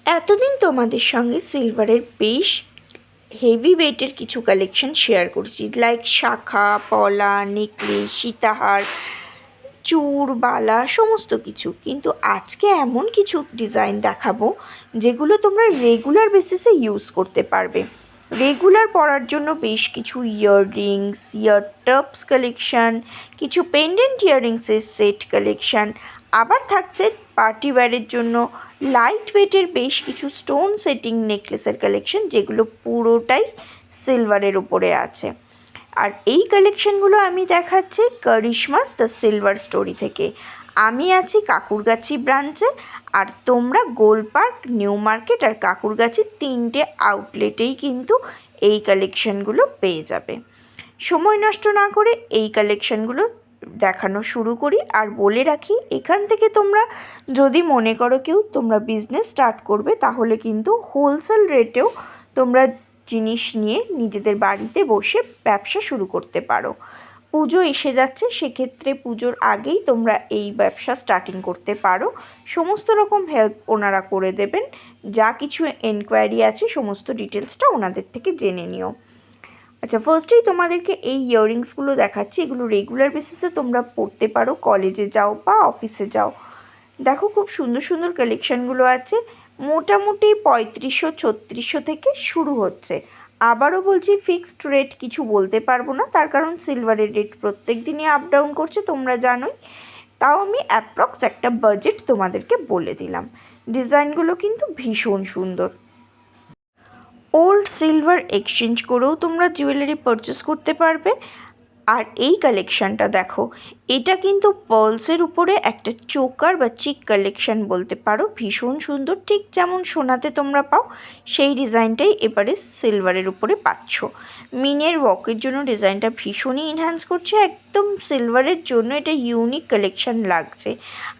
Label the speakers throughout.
Speaker 1: এতদিন তোমাদের সঙ্গে সিলভারের বেশ হেভি ওয়েটের কিছু কালেকশন শেয়ার করেছি, লাইক শাখা, পলা, নেকলেস, সীতাহার, চূড়, বালা, সমস্ত কিছু। কিন্তু আজকে এমন কিছু ডিজাইন দেখাবো যেগুলো তোমরা রেগুলার বেসিসে ইউজ করতে পারবে। রেগুলার পরার জন্য বেশ কিছু ইয়াররিংস, ইয়ার টাপস কালেকশান, কিছু পেন্ডেন্ট ইয়াররিংসের সেট কালেকশান, আবার থাকছে পার্টি ওয়্যারের জন্য লাইট ওয়েটের বেশ কিছু স্টোন সেটিং নেকলেসের কালেকশন, যেগুলো পুরোটাই সিলভারের উপরে আছে। আর এই কালেকশানগুলো আমি দেখাচ্ছি করিশমাস দ্য সিলভার স্টোরি থেকে। আমি আছি কাকুরগাছি ব্রাঞ্চে, আর তোমরা গোলপার্ক, নিউ মার্কেট আর কাকুরগাছি তিনটে আউটলেটেই কিন্তু এই কালেকশানগুলো পেয়ে যাবে। সময় নষ্ট না করে এই কালেকশানগুলো দেখানো শুরু করি। আর বলে রাখি, এখান থেকে তোমরা যদি মনে করো কেউ তোমরা বিজনেস স্টার্ট করবে, তাহলে কিন্তু হোলসেল রেটেও তোমরা জিনিস নিয়ে নিজেদের বাড়িতে বসে ব্যবসা শুরু করতে পারো। পুজো এসে যাচ্ছে, সেক্ষেত্রে পুজোর আগেই তোমরা এই ব্যবসা স্টার্টিং করতে পারো। সমস্ত রকম হেল্প ওনারা করে দেবেন। যা কিছু এনকোয়ারি আছে সমস্ত ডিটেলসটা ওনাদের থেকে জেনে নিও। আচ্ছা, ফার্স্টেই তোমাদেরকে এই ইয়াররিংসগুলো দেখাচ্ছি। এগুলো রেগুলার বেসিসে তোমরা পরতে পারো, কলেজে যাও বা অফিসে যাও। দেখো, খুব সুন্দর সুন্দর কালেকশানগুলো আছে। মোটামুটি 3500-3600 থেকে শুরু হচ্ছে। আবারও বলছি, ফিক্সড রেট কিছু বলতে পারবো না, তার কারণ সিলভারের রেট প্রত্যেক দিনই আপ ডাউন করছে, তোমরা জানোই। তাও আমি অ্যাপ্রক্স একটা বাজেট তোমাদেরকে বলে দিলাম। ডিজাইনগুলো কিন্তু ভীষণ সুন্দর। ওল্ড সিলভার এক্সচেঞ্জ করেও তোমরা জুয়েলারি পারচেস করতে পারবে। আর এই কালেকশানটা দেখো, এটা কিন্তু পার্লসের উপরে একটা চোকার বা চিক কালেকশান বলতে পারো। ভীষণ সুন্দর, ঠিক যেমন সোনাতে তোমরা পাও সেই ডিজাইনটাই এবারে সিলভারের উপরে পাচ্ছ। মিনের ওয়াকের জন্য ডিজাইনটা ভীষণই এনহ্যান্স করছে। একদম সিলভারের জন্য এটা ইউনিক কালেকশান লাগছে।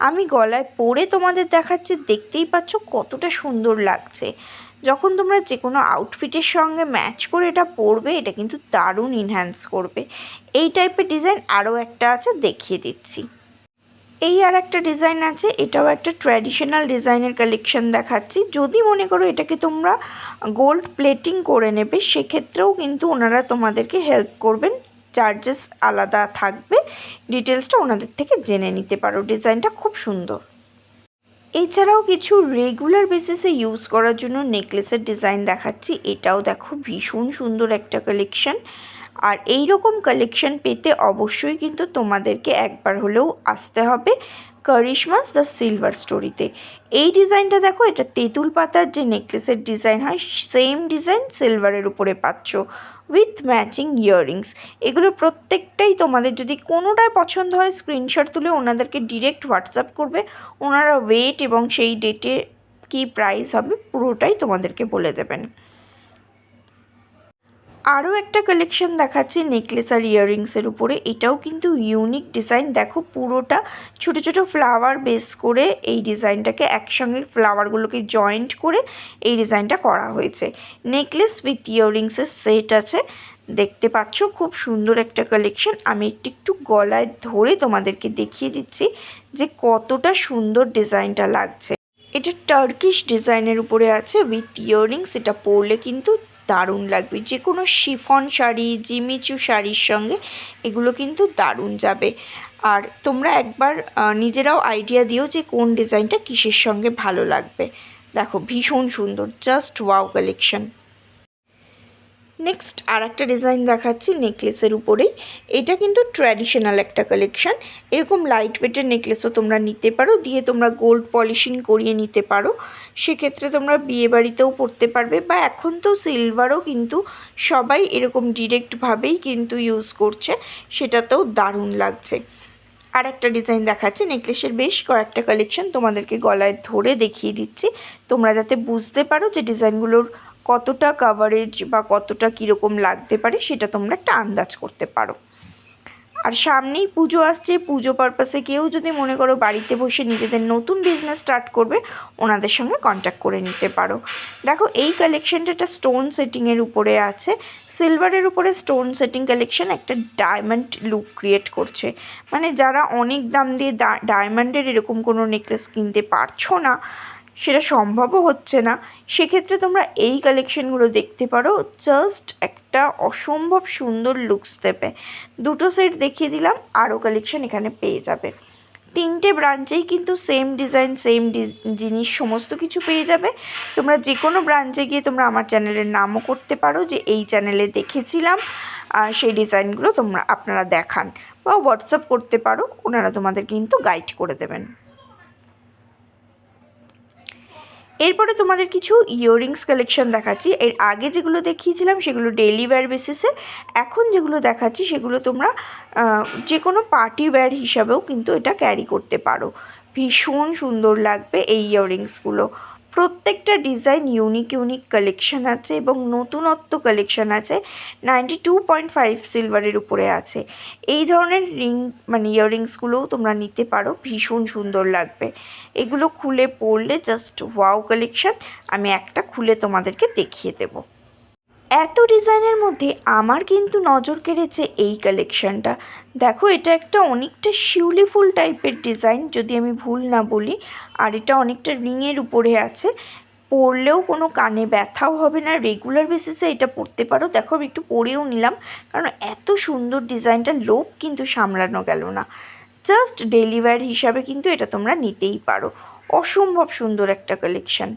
Speaker 1: আমি গলায় পরে তোমাদের দেখাচ্ছি, দেখতেই পাচ্ছ কতটা সুন্দর লাগছে। যখন তোমরা যে কোনো আউটফিটের সঙ্গে ম্যাচ করে এটা পরবে, এটা কিন্তু দারুণ এনহ্যান্স করবে। এই টাইপের ডিজাইন আরও একটা আছে, দেখিয়ে দিচ্ছি। এই আর একটা ডিজাইন আছে, এটাও একটা ট্র্যাডিশনাল ডিজাইনের কালেকশন দেখাচ্ছি। যদি মনে করো এটাকে তোমরা গোল্ড প্লেটিং করে নেবে, সেক্ষেত্রেও কিন্তু ওনারা তোমাদেরকে হেল্প করবেন। চার্জেস আলাদা থাকবে, ডিটেলসটা ওনাদের থেকে জেনে নিতে পারো। ডিজাইনটা খুব সুন্দর। এছাড়াও কিছু রেগুলার বেসিসে ইউজ করার জন্য নেকলেসের ডিজাইন দেখাচ্ছি। এটাও দেখো, ভীষণ সুন্দর একটা কালেকশন। আর এই রকম কালেকশন পেতে অবশ্যই কিন্তু তোমাদেরকে একবার হলেও আসতে হবে করিশমাস দ্য সিলভার স্টোরিতে। এই ডিজাইনটা দেখো, এটা তেঁতুল পাতার যে নেকলেসের ডিজাইন হয়, সেম ডিজাইন সিলভারের উপরে পাচ্ছ উইথ ম্যাচিং ইয়াররিংস। এগুলো প্রত্যেকটাই তোমাদের যদি কোনোটায় পছন্দ হয়, স্ক্রিনশট তুলে ওনাদেরকে ডিরেক্ট হোয়াটসঅ্যাপ করবে। ওনারা ওয়েট এবং সেই ডেটে কী প্রাইস হবে পুরোটাই তোমাদেরকে বলে দেবেন। আরও একটা কালেকশন দেখাচ্ছি নেকলেস আর ইয়াররিংসের উপরে। এটাও কিন্তু ইউনিক ডিজাইন। দেখো, পুরোটা ছোটো ছোটো ফ্লাওয়ার বেস করে এই ডিজাইনটাকে একসঙ্গে ফ্লাওয়ারগুলোকে জয়েন্ট করে এই ডিজাইনটা করা হয়েছে। নেকলেস উইথ ইয়াররিংসের সেট আছে, দেখতে পাচ্ছ খুব সুন্দর একটা কালেকশন। আমি একটু গলায় ধরে তোমাদেরকে দেখিয়ে দিচ্ছি যে কতটা সুন্দর ডিজাইনটা লাগছে। এটা টার্কিশ ডিজাইনের উপরে আছে উইথ ইয়াররিংস। এটা পরলে কিন্তু দারুণ লাগবে। যে কোনো শিফন শাড়ি, জিমিচু শাড়ির সঙ্গে এগুলো কিন্তু দারুণ যাবে। আর তোমরা একবার নিজেরাও আইডিয়া দিও যে কোন ডিজাইনটা কিসের সঙ্গে ভালো লাগবে। দেখো, ভীষণ সুন্দর, জাস্ট ওয়াও কালেকশন। নেক্সট আর একটা ডিজাইন দেখাচ্ছি নেকলেসের উপরেই। এটা কিন্তু ট্র্যাডিশনাল একটা কালেকশান। এরকম লাইট ওয়েটের নেকলেসও তোমরা নিতে পারো, দিয়ে তোমরা গোল্ড পলিশিং করিয়ে নিতে পারো। সেক্ষেত্রে তোমরা বিয়েবাড়িতেও পরতে পারবে, বা এখন তো সিলভারও কিন্তু সবাই এরকম ডিরেক্টভাবেই কিন্তু ইউজ করছে, সেটাতেও দারুণ লাগছে। আর একটা ডিজাইন দেখাচ্ছে নেকলেসের বেশ কয়েকটা কালেকশন তোমাদেরকে গলায় ধরে দেখিয়ে দিচ্ছি, তোমরা যাতে বুঝতে পারো যে ডিজাইনগুলোর কতটা কাভারেজ বা কতটা কীরকম লাগতে পারে, সেটা তোমরা একটা আন্দাজ করতে পারো। আর সামনেই পুজো আসছে, পুজো পারপাসে কেউ যদি মনে করো বাড়িতে বসে নিজেদের নতুন বিজনেস স্টার্ট করবে, ওনাদের সঙ্গে কন্ট্যাক্ট করে নিতে পারো। দেখো, এই কালেকশানটা একটা স্টোন সেটিংয়ের উপরে আছে। সিলভারের উপরে স্টোন সেটিং কালেকশান একটা ডায়মন্ড লুক ক্রিয়েট করছে। মানে যারা অনেক দাম দিয়ে ডায়মন্ডের এরকম কোনো নেকলেস কিনতে পারছো না, সেটা সম্ভবও হচ্ছে না, সেক্ষেত্রে তোমরা এই কালেকশানগুলো দেখতে পারো। জাস্ট একটা অসম্ভব সুন্দর লুকস দেবে। দুটো সেট দেখিয়ে দিলাম, আরও কালেকশান এখানে পেয়ে যাবে। 3টে ব্রাঞ্চেই কিন্তু সেম ডিজাইন, সেম জিনিস সমস্ত কিছু পেয়ে যাবে। তোমরা যে কোনো ব্রাঞ্চে গিয়ে তোমরা আমার চ্যানেলের নামও করতে পারো যে এই চ্যানেলে দেখেছিলাম, আর সেই ডিজাইনগুলো আপনারা দেখান, বা হোয়াটসঅ্যাপ করতে পারো, ওনারা তোমাদের কিন্তু গাইড করে দেবেন। এরপরে তোমাদের কিছু ইয়াররিংস কালেকশন দেখাচ্ছি। এর আগে যেগুলো দেখিয়েছিলাম সেগুলো ডেইলি ওয়্যার বেসিসে, এখন যেগুলো দেখাচ্ছি সেগুলো তোমরা যে কোনো পার্টি ওয়্যার হিসাবেও কিন্তু এটা ক্যারি করতে পারো। ভীষণ সুন্দর লাগবে এই ইয়াররিংসগুলো। প্রত্যেকটা ডিজাইন ইউনিক ইউনিক কালেকশান আছে এবং নতুনত্ব কালেকশান আছে। 92.5 সিলভারের উপরে আছে। এই ধরনের মানে ইয়াররিংসগুলোও তোমরা নিতে পারো, ভীষণ সুন্দর লাগবে। এগুলো খুলে পরলে জাস্ট ওয়াও কালেকশান। আমি একটা খুলে তোমাদেরকে দেখিয়ে দেবো। এত ডিজাইনের মধ্যে আমার কিন্তু নজর কেড়েছে এই কালেকশানটা। দেখো, এটা একটা অনেকটা শিউলি ফুল টাইপের ডিজাইন, যদি আমি ভুল না বলি। আর এটা অনেকটা রিংয়ের উপরে আছে। পরলেও কোনো কানে ব্যথাও হবে না, রেগুলার বেসিসে এটা পরতে পারো। দেখো, আমি একটু পরেও নিলাম, কারণ এত সুন্দর ডিজাইনটা, লোভ কিন্তু সামলানো গেল না। জাস্ট ডেইলি ওয়্যার হিসাবে কিন্তু এটা তোমরা নিতেই পারো। অসম্ভব সুন্দর একটা কালেকশান।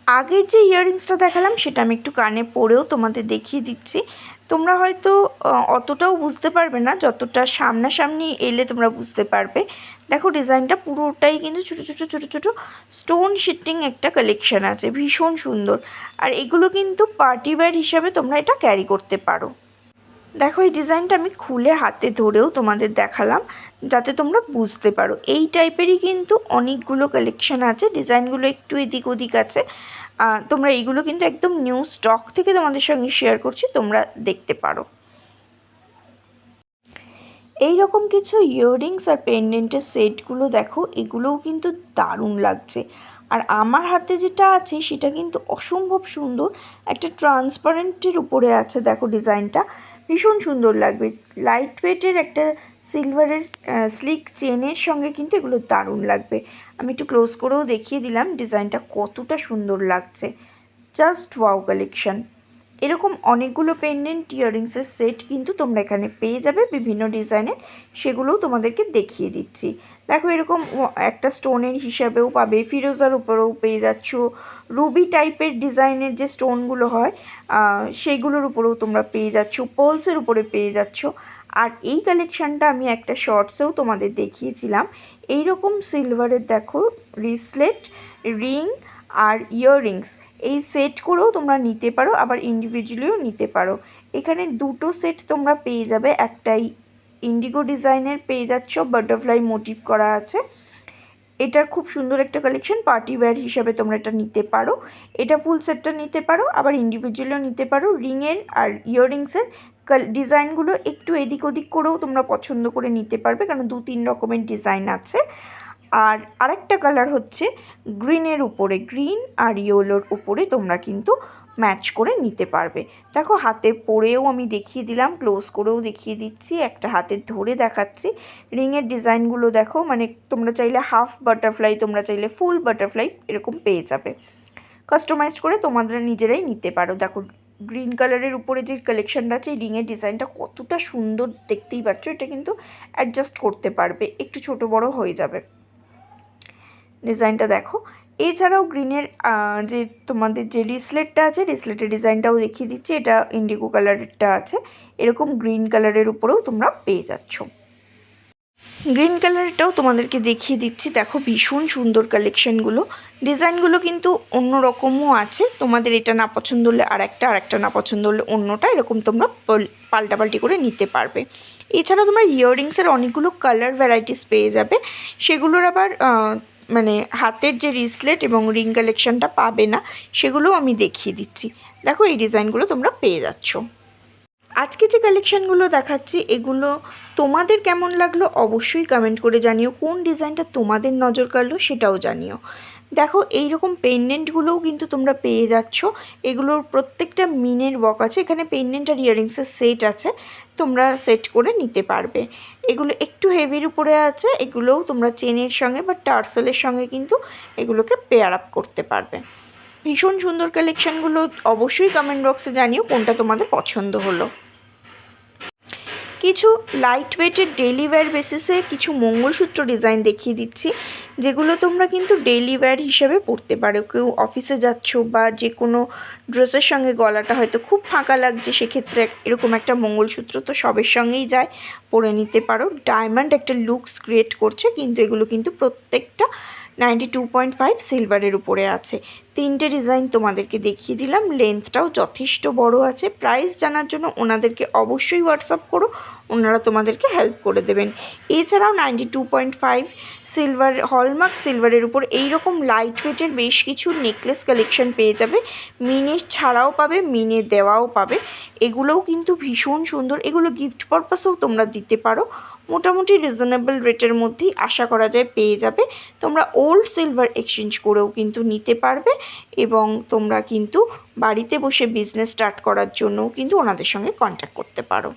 Speaker 1: আগের যে ইয়াররিংসটা দেখালাম সেটা আমি একটু কানে পরেও তোমাদের দেখিয়ে দিচ্ছি। তোমরা হয়তো অতটাও বুঝতে পারবে না, যতটা সামনাসামনি এলে তোমরা বুঝতে পারবে। দেখো, ডিজাইনটা পুরোটাই কিন্তু ছোটো ছোটো ছোটো ছোটো স্টোন শিটিং একটা কালেকশান আছে, ভীষণ সুন্দর। আর এগুলো কিন্তু পার্টি ওয়্যার হিসাবে তোমরা এটা ক্যারি করতে পারো। দেখো, এই ডিজাইনটা আমি খুলে হাতে ধরেও তোমাদের দেখালাম, যাতে তোমরা বুঝতে পারো। এই টাইপেরই কিন্তু অনেকগুলো কালেকশান আছে, ডিজাইনগুলো একটু এদিক ওদিক আছে। তোমরা এইগুলো কিন্তু একদম নিউ স্টক থেকে তোমাদের সঙ্গে শেয়ার করছি, তোমরা দেখতে পারো। এই রকম কিছু ইয়াররিংস আর পেন্ডেন্টের সেটগুলো দেখো, এগুলোও কিন্তু দারুণ লাগছে। আর আমার হাতে যেটা আছে সেটা কিন্তু অসম্ভব সুন্দর, একটা ট্রান্সপারেন্টের উপরে আছে। দেখো, ডিজাইনটা ভীষণ সুন্দর লাগবে। লাইট ওয়েটের একটা সিলভারের স্লিক চেনের সঙ্গে কিন্তু এগুলো দারুণ লাগবে। আমি একটু ক্লোজ করেও দেখিয়ে দিলাম ডিজাইনটা কতটা সুন্দর লাগছে। Just wow collection. এরকম অনেকগুলো পেন্ডেন্ট ইয়াররিংসের সেট কিন্তু তোমরা এখানে পেয়ে যাবে বিভিন্ন ডিজাইনের, সেগুলোও তোমাদেরকে দেখিয়ে দিচ্ছি। দেখো, এরকম একটা স্টোনের হিসাবেও পাবে, ফিরোজার উপরেও পেয়ে যাচ্ছ, রুবি টাইপের ডিজাইনের যে স্টোনগুলো হয় সেগুলোর উপরেও তোমরা পেয়ে যাচ্ছ, পার্লসের উপরে পেয়ে যাচ্ছ। আর এই কালেকশানটা আমি একটা শর্টসেও তোমাদের দেখিয়েছিলাম। এই রকম সিলভারের দেখো রিসলেট, রিং আর ইয়াররিংস, এই সেট করেও তোমরা নিতে পারো, আবার ইন্ডিভিজুয়ালিও নিতে পারো। এখানে দুটো সেট তোমরা পেয়ে যাবে। একটাই ইন্ডিগো ডিজাইনের পেয়ে যাচ্ছ, বাটারফ্লাই মোটিভ করা আছে। এটার খুব সুন্দর একটা কালেকশন, পার্টি ওয়্যার হিসাবে তোমরা এটা নিতে পারো। এটা ফুল সেটটা নিতে পারো, আবার ইন্ডিভিজুয়ালিও নিতে পারো। রিংয়ের আর ইয়াররিংসের ডিজাইনগুলো একটু এদিক ওদিক করেও তোমরা পছন্দ করে নিতে পারবে, কারণ 2-3 রকমের ডিজাইন আছে। আর আরেকটা কালার হচ্ছে গ্রিনের উপরে, গ্রিন আর ইয়েলোর উপরে তোমরা কিন্তু ম্যাচ করে নিতে পারবে। দেখো, হাতে পরেও আমি দেখিয়ে দিলাম, ক্লোজ করেও দেখিয়ে দিচ্ছি, একটা হাতে ধরে দেখাচ্ছি। রিংয়ের ডিজাইনগুলো দেখো, মানে তোমরা চাইলে হাফ বাটারফ্লাই, তোমরা চাইলে ফুল বাটারফ্লাই এরকম পেয়ে যাবে। কাস্টমাইজ করে তোমাদের নিজেরাই নিতে পারো। দেখো, গ্রিন কালারের উপরে যে কালেকশানটা আছে, এই রিংয়ের ডিজাইনটা কতটা সুন্দর দেখতেই পাচ্ছ। এটা কিন্তু অ্যাডজাস্ট করতে পারবে, একটু ছোট বড় হয়ে যাবে। ডিজাইনটা দেখো। এছাড়াও গ্রিনের যে তোমাদের যে রিসলেটটা আছে, রিসলেটের ডিজাইনটাও দেখিয়ে দিচ্ছি। এটা ইন্ডিগো কালারেরটা আছে, এরকম গ্রিন কালারের উপরেও তোমরা পেয়ে যাচ্ছ। গ্রিন কালারটাও তোমাদেরকে দেখিয়ে দিচ্ছি। দেখো, ভীষণ সুন্দর কালেকশানগুলো। ডিজাইনগুলো কিন্তু অন্য রকমও আছে, তোমাদের এটা না পছন্দ হলে আরেকটা না পছন্দ হলে অন্যটা, এরকম তোমরা পাল্টাপাল্টি করে নিতে পারবে। এছাড়া তোমরা ইয়াররিংসের অনেকগুলো কালার ভ্যারাইটিস পেয়ে যাবে, সেগুলোর আবার মানে হাতের যে রিসলেট এবং রিং কালেকশানটা পাবে না, সেগুলোও আমি দেখিয়ে দিচ্ছি। দেখো, এই ডিজাইনগুলো তোমরা পেয়ে যাচ্ছ। আজকে যে কালেকশানগুলো দেখাচ্ছি, এগুলো তোমাদের কেমন লাগলো অবশ্যই কমেন্ট করে জানিও। কোন ডিজাইনটা তোমাদের নজর কাড়লো সেটাও জানিও। দেখো এইরকম পেন্ডেন্টগুলোও কিন্তু তোমরা পেয়ে যাচ্ছ। এগুলোর প্রত্যেকটা মিনের ওয়ার্ক আছে, এখানে পেন্ডেন্ট আর ইয়াররিংসের সেট আছে, তোমরা সেট করে নিতে পারবে। এগুলো একটু হেভির উপরে আছে, এগুলোও তোমরা চেনের সঙ্গে বা টার্সেলের সঙ্গে কিন্তু এগুলোকে পেয়ার আপ করতে পারবে। ভীষণ সুন্দর কালেকশানগুলো, অবশ্যই কমেন্ট বক্সে জানিও কোনটা তোমাদের পছন্দ হলো। কিছু লাইট ওয়েটের ডেইলি ওয়্যার বেসিসে কিছু মঙ্গলসূত্র ডিজাইন দেখিয়ে দিচ্ছি, যেগুলো তোমরা কিন্তু ডেইলি ওয়্যার হিসেবে পরতে পারো। কেউ অফিসে যাচ্ছ বা যে কোনো ড্রেসের সঙ্গে গলাটা হয়তো খুব ফাঁকা লাগছে, সেক্ষেত্রে এরকম একটা মঙ্গলসূত্র তো সবের সঙ্গেই যায়, পরে নিতে পারো। ডায়মন্ড একটা লুকস ক্রিয়েট করছে, কিন্তু এগুলো কিন্তু প্রত্যেকটা 92.5 সিলভারের উপরে আছে। তিনটে ডিজাইন তোমাদেরকে দেখিয়ে দিলাম, লেন্থটাও যথেষ্ট বড় আছে। প্রাইস জানার জন্য ওনাদেরকে অবশ্যই হোয়াটসঅ্যাপ করো, ওনারা তোমাদেরকে হেল্প করে দেবেন। এছাড়াও 92.5 সিলভার, হলমার্ক সিলভারের উপর এইরকম লাইট ওয়েটের বেশ কিছু নেকলেস কালেকশন পেয়ে যাবে। মিনে ছাড়াও পাবে, মিনে দেওয়াও পাবে। এগুলোও কিন্তু ভীষণ সুন্দর, এগুলো গিফট পারপাসেও তোমরা দিতে পারো। মোটামুটি রিজনেবল রেটের মধ্যেই আশা করা যায় পেয়ে যাবে। তোমরা ওল্ড সিলভার এক্সচেঞ্জ করেও কিন্তু নিতে পারবে, এবং তোমরা কিন্তু বাড়িতে বসে বিজনেস স্টার্ট করার জন্যও কিন্তু ওনাদের সঙ্গে কন্ট্যাক্ট করতে পারো।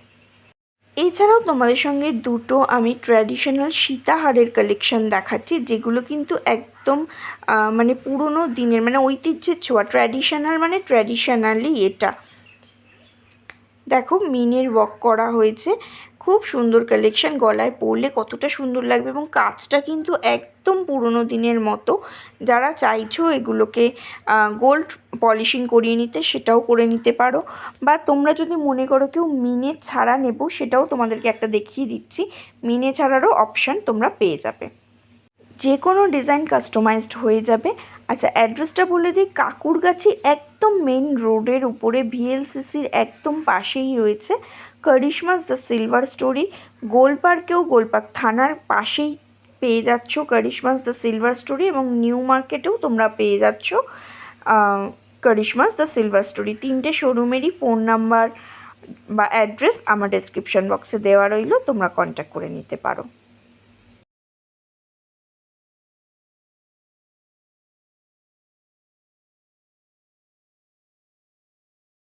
Speaker 1: এছাড়াও তোমাদের সঙ্গে দুটো আমি ট্র্যাডিশনাল সীতাহারের কালেকশন দেখাচ্ছি, যেগুলো কিন্তু একদম মানে পুরনো দিনের, মানে ঐতিহ্যের ছোঁয়া। ট্র্যাডিশনাল মানে ট্র্যাডিশনালি এটা দেখো মিনের ওয়ার্ক করা হয়েছে, খুব সুন্দর কালেকশন। গলায় পরলে কতটা সুন্দর লাগবে, এবং কাজটা কিন্তু একদম পুরনো দিনের মতো। যারা চাইছো এগুলোকে গোল্ড পলিশিং করিয়ে নিতে, সেটাও করে নিতে পারো। বা তোমরা যদি মনে করো কেউ মিনে ছাড়া নেব, সেটাও তোমাদেরকে একটা দেখিয়ে দিচ্ছি। মিনে ছাড়ারও অপশান তোমরা পেয়ে যাবে, যে কোনো ডিজাইন কাস্টমাইজড হয়ে যাবে। আচ্ছা, অ্যাড্রেসটা বলে দিই, কাকুরগাছি একদম মেন রোডের উপরে, ভিএলসিসির একদম পাশেই রয়েছে করিশমাস দ্য সিলভার স্টোরি। গোলপার্কেও, গোলপার্ক থানার পাশেই পেয়ে যাচ্ছ করিশমাস দ্য সিলভার স্টোরি, এবং নিউ মার্কেটেও তোমরা পেয়ে যাচ্ছ করিশমাস দ্য সিলভার স্টোরি। তিনটে শোরুমেরই ফোন নাম্বার বা অ্যাড্রেস আমার ডেসক্রিপশন বক্সে দেওয়া রইল, তোমরা কন্ট্যাক্ট করে নিতে পারো।